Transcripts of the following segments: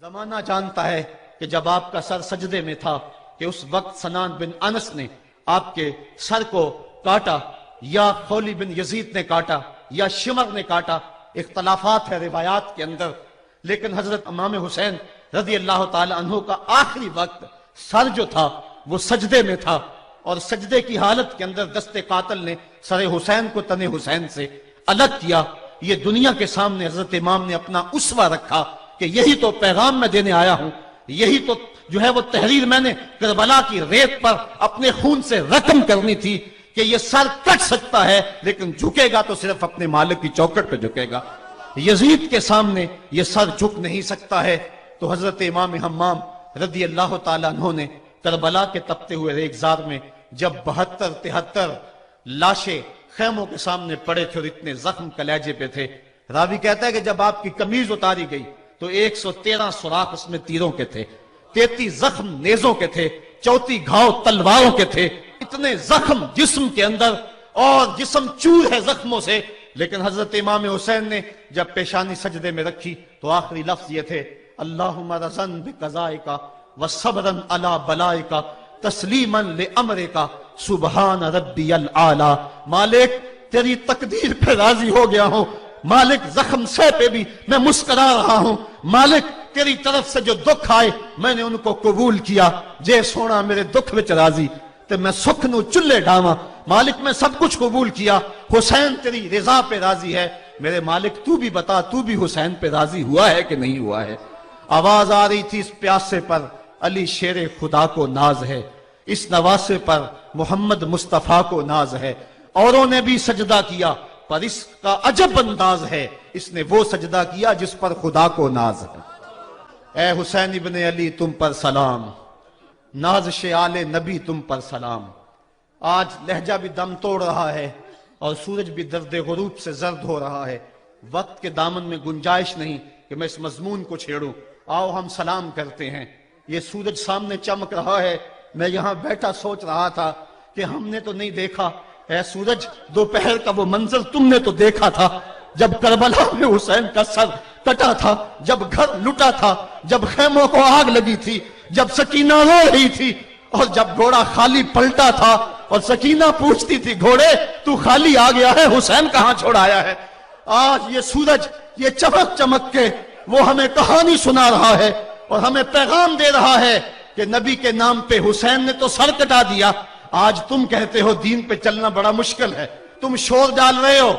زمانہ جانتا ہے کہ جب آپ کا سر سجدے میں تھا کہ اس وقت سنان بن انس نے آپ کے سر کو کاٹا یا خولی بن یزید نے کاٹا یا شمر نے کاٹا، اختلافات ہے روایات کے اندر، لیکن حضرت امام حسین رضی اللہ تعالی عنہ کا آخری وقت سر جو تھا وہ سجدے میں تھا، اور سجدے کی حالت کے اندر دست قاتل نے سر حسین کو تن حسین سے الگ کیا۔ یہ دنیا کے سامنے حضرت امام نے اپنا اسوہ رکھا کہ یہی تو پیغام میں دینے آیا ہوں، یہی تو جو ہے وہ تحریر میں نے کربلا کی ریت پر اپنے خون سے رقم کرنی تھی کہ یہ سر کٹ سکتا ہے لیکن جھکے گا تو صرف اپنے مالک کی چوکٹ پہ جھکے گا، یزید کے سامنے یہ سر جھک نہیں سکتا ہے۔ تو حضرت امام حمام رضی اللہ تعالیٰ عنہ نے کربلا کے تپتے ہوئے ریگزار میں جب 72-73 لاشیں خیموں کے سامنے پڑے تھے اور اتنے زخم کلیجے پہ تھے، راوی کہتا ہے کہ جب آپ کی قمیض اتاری گئی تو 113 سوراخ اس میں تیروں کے تھے، 33 زخم نیزوں کے تھے، 34 گھاؤ تلواروں کے تھے، اتنے زخم جسم کے اندر اور جسم چور ہے زخموں سے۔ لیکن حضرت امام حسین نے جب پیشانی سجدے میں رکھی تو آخری لفظ یہ تھے، اللہم رضن بقضائک وصبرن علی بلائک تسلیما لامرک سبحان ربی العالی۔ مالک تیری تقدیر پہ راضی ہو گیا ہوں، مالک زخم سے پہ بھی میں مسکرا رہا ہوں، مالک تیری طرف سے جو دکھ آئے میں نے ان کو قبول کیا، جے سونا میرے دکھ وچ راضی تے میں سکھ نو چلے ڈاواں، مالک میں سب کچھ قبول کیا، حسین تیری رضا پہ راضی ہے، میرے مالک تو بھی بتا تو بھی حسین پہ راضی ہوا ہے کہ نہیں ہوا ہے۔ آواز آ رہی تھی اس پیاسے پر علی شیر خدا کو ناز ہے، اس نواسے پر محمد مصطفیٰ کو ناز ہے، اوروں نے بھی سجدہ کیا پر اس کا عجب انداز ہے، اس نے وہ سجدہ کیا جس پر خدا کو ناز ہے۔ اے حسین ابن علی تم پر سلام، نازش آل نبی تم پر سلام۔ آج لہجہ بھی دم توڑ رہا ہے اور سورج بھی درد غروب سے زرد ہو رہا ہے، وقت کے دامن میں گنجائش نہیں کہ میں اس مضمون کو چھیڑوں، آؤ ہم سلام کرتے ہیں۔ یہ سورج سامنے چمک رہا ہے، میں یہاں بیٹھا سوچ رہا تھا کہ ہم نے تو نہیں دیکھا، اے سورج دوپہر کا وہ منظر تم نے تو دیکھا تھا جب کربلا میں حسین کا سر کٹا تھا، جب گھر لٹا تھا، جب خیموں کو آگ لگی تھی، جب سکینہ رو رہی تھی، اور جب گھوڑا خالی پلٹا تھا اور سکینہ پوچھتی تھی گھوڑے تو خالی آ گیا ہے، حسین کہاں چھوڑ آیا ہے۔ آج یہ سورج یہ چمک چمک کے وہ ہمیں کہانی سنا رہا ہے اور ہمیں پیغام دے رہا ہے کہ نبی کے نام پہ حسین نے تو سر کٹا دیا، آج تم کہتے ہو دین پہ چلنا بڑا مشکل ہے، تم شور ڈال رہے ہو،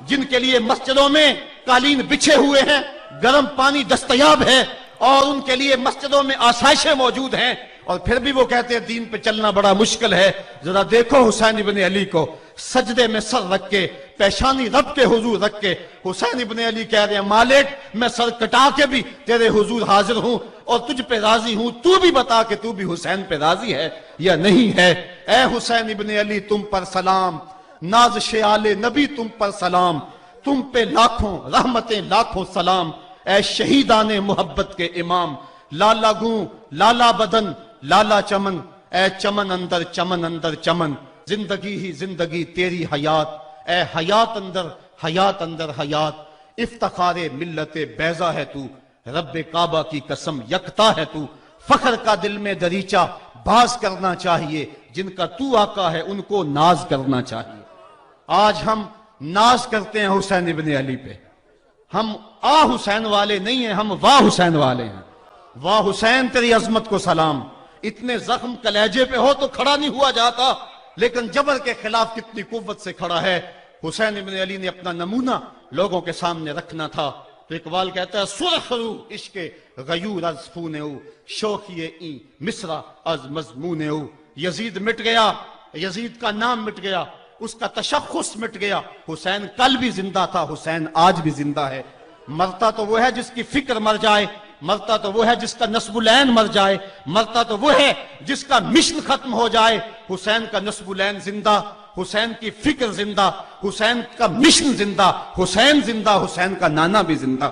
جن کے لیے مسجدوں میں قالین بچھے ہوئے ہیں، گرم پانی دستیاب ہے اور ان کے لیے مسجدوں میں آسائشیں موجود ہیں، اور پھر بھی وہ کہتے ہیں دین پہ چلنا بڑا مشکل ہے۔ ذرا دیکھو حسین ابن علی کو سجدے میں سر رکھ کے، پیشانی رب کے حضور رکھ کے، حسین ابن علی کہہ رہے ہیں مالک میں سر کٹا کے بھی تیرے حضور حاضر ہوں اور تجھ پہ راضی ہوں، تو بھی بتا کہ تو بھی حسین پہ راضی ہے یا نہیں ہے۔ اے حسین ابن علی تم پر سلام، نازش آل نبی تم پر سلام، تم پہ لاکھوں رحمتیں لاکھوں سلام، اے شہیدان محبت کے امام، لالا گوں لالا بدن لالا چمن، اے چمن اندر چمن، زندگی ہی زندگی تیری حیات، اے حیات اندر حیات، افتخار ملت بیضا ہے تو، رب کعبہ کی قسم یکتا ہے تو، فخر کا دل میں دریچہ باز کرنا چاہیے، جن کا تو آقا ہے ان کو ناز کرنا چاہیے۔ آج ہم ناز کرتے ہیں حسین ابن علی پہ، ہم حسین والے نہیں ہیں، ہم واہ حسین والے ہیں۔ واہ حسین تیری عظمت کو سلام، اتنے زخم کلیجے پہ ہو تو کھڑا نہیں ہوا جاتا، لیکن جبر کے خلاف کتنی قوت سے کھڑا ہے۔ حسین ابن علی نے اپنا نمونہ لوگوں کے سامنے رکھنا تھا، تو اقبال کہتا ہے سرخ رو عشق غیور از خون او، شوخی این مصرع از مضمون او۔ یزید مٹ گیا، یزید کا نام مٹ گیا، اس کا تشخص مٹ گیا، حسین کل بھی زندہ تھا، حسین آج بھی زندہ ہے۔ مرتا تو وہ ہے جس کی فکر مر جائے، مرتا تو وہ ہے جس کا نسب العین مر جائے، مرتا تو وہ ہے جس کا مشن ختم ہو جائے۔ حسین کا نسب العین زندہ، حسین کی فکر زندہ، حسین کا مشن زندہ، حسین زندہ، حسین کا نانا بھی زندہ۔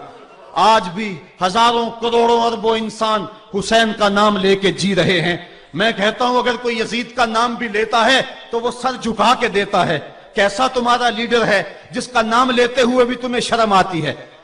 آج بھی ہزاروں کروڑوں اربوں انسان حسین کا نام لے کے جی رہے ہیں۔ میں کہتا ہوں اگر کوئی یزید کا نام بھی لیتا ہے تو وہ سر جھکا کے دیتا ہے۔ کیسا تمہارا لیڈر ہے جس کا نام لیتے ہوئے بھی تمہیں شرم آتی ہے؟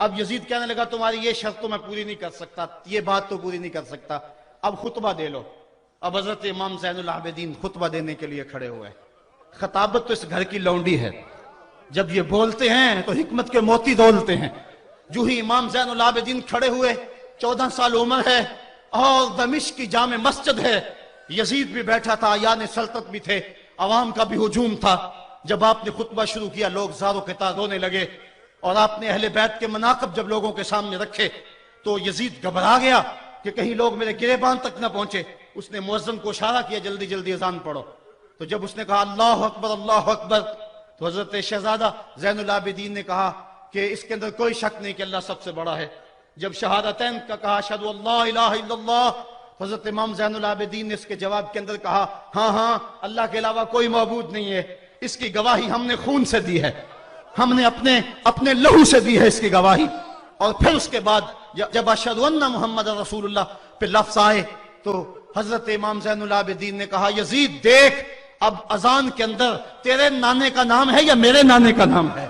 اب یزید کہنے لگا تمہاری یہ شرط تو میں پوری نہیں کر سکتا، یہ بات تو پوری نہیں کر سکتا، اب خطبہ دے لو۔ اب حضرت امام زین العابدین خطبہ دینے کے لیے کھڑے ہوئے۔ خطابت تو اس گھر کی لونڈی ہے، جب یہ بولتے ہیں تو حکمت کے موتی دولتے ہیں۔ جو ہی امام زین العابدین کھڑے ہوئے، 14 سال عمر ہے اور دمشق کی جامع مسجد ہے، یزید بھی بیٹھا تھا، یعنی سلطنت بھی تھے، عوام کا بھی ہجوم تھا۔ جب آپ نے خطبہ شروع کیا لوگ زار و قطار رونے لگے، اور آپ نے اہل بیت کے مناقب جب لوگوں کے سامنے رکھے تو یزید گھبرا گیا کہ کہیں لوگ میرے گریبان تک نہ پہنچے۔ اس نے مؤذن کو اشارہ کیا جلدی جلدی اذان پڑھو۔ تو جب اس نے کہا اللہ اکبر اللہ اکبر، تو حضرت شہزادہ زین العابدین نے کہا کہ اس کے اندر کوئی شک نہیں کہ اللہ سب سے بڑا ہے۔ جب شہادتین کا کہا اشہد ان لا الہ الا اللہ، حضرت امام زین العابدین نے اس کے جواب کے اندر کہا ہاں ہاں اللہ کے علاوہ کوئی معبود نہیں ہے، اس کی گواہی ہم نے خون سے دی ہے، ہم نے اپنے لہو سے دی ہے اس کی گواہی۔ اور پھر اس کے بعد جب اشہد ان محمد رسول اللہ پہ لفظ آئے تو حضرت امام زین العابدین نے کہا یزید دیکھ، اب اذان کے اندر تیرے نانے کا نام ہے یا میرے نانے کا نام ہے؟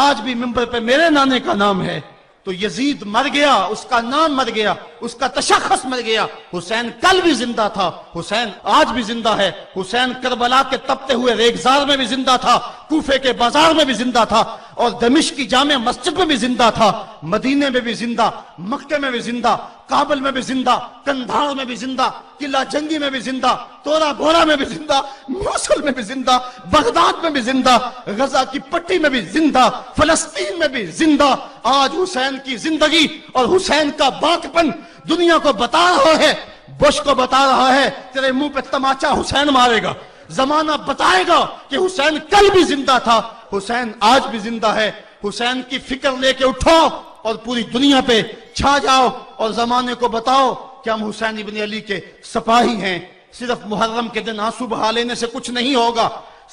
آج بھی منبر پہ میرے نانے کا نام ہے۔ تو یزید مر گیا، اس کا نام مر گیا، اس کا تشخص مر گیا۔ حسین کل بھی زندہ تھا، حسین آج بھی زندہ ہے، حسین کربلا کے تپتے ہوئے ریگزار میں بھی زندہ تھا، کوفے کے بازار میں بھی زندہ تھا، اور دمشق کی جامع مسجد میں بھی زندہ تھا، مدینے میں بھی زندہ، مکے میں بھی زندہ، کابل میں بھی زندہ، کندھار میں بھی زندہ، قلعہ جنگی میں بھی زندہ، تورا بورا میں بھی زندہ، موصل میں بھی زندہ، بغداد میں بھی زندہ، غزہ کی پٹی میں بھی زندہ، فلسطین میں بھی زندہ۔ آج حسین کی زندگی اور حسین کا باقپن دنیا کو بتا رہا ہے، بش کو بتا رہا ہے تیرے منہ پہ تماچا حسین مارے گا۔ زمانہ بتائے گا کہ حسین کل بھی زندہ تھا، حسین آج بھی زندہ ہے۔ حسین کی فکر لے کے اٹھو اور پوری دنیا پہ چھا جاؤ اور زمانے کو بتاؤ کہ ہم حسین ابن علی کے سپاہی ہیں۔ صرف محرم کے دن آنسو بہا لینے سے کچھ نہیں ہوگا۔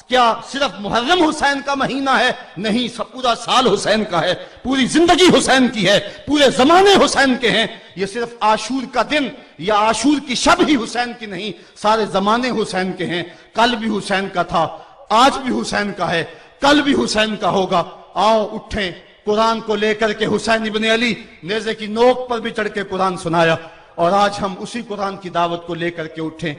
کیا صرف محرم حسین کا مہینہ ہے؟ نہیں، پورا سال حسین کا ہے، پوری زندگی حسین کی ہے، پورے زمانے حسین کے ہیں۔ یہ صرف عاشور کا دن یا عاشور کی شب ہی حسین کی نہیں، سارے زمانے حسین کے ہیں۔ کل بھی حسین کا تھا، آج بھی حسین کا ہے، کل بھی حسین کا ہوگا۔ آؤ اٹھیں، قرآن کو لے کر کے حسین ابن علی نیزے کی نوک پر بھی چڑھ کے قرآن سنایا، اور آج ہم اسی قرآن کی دعوت کو لے کر کے اٹھیں۔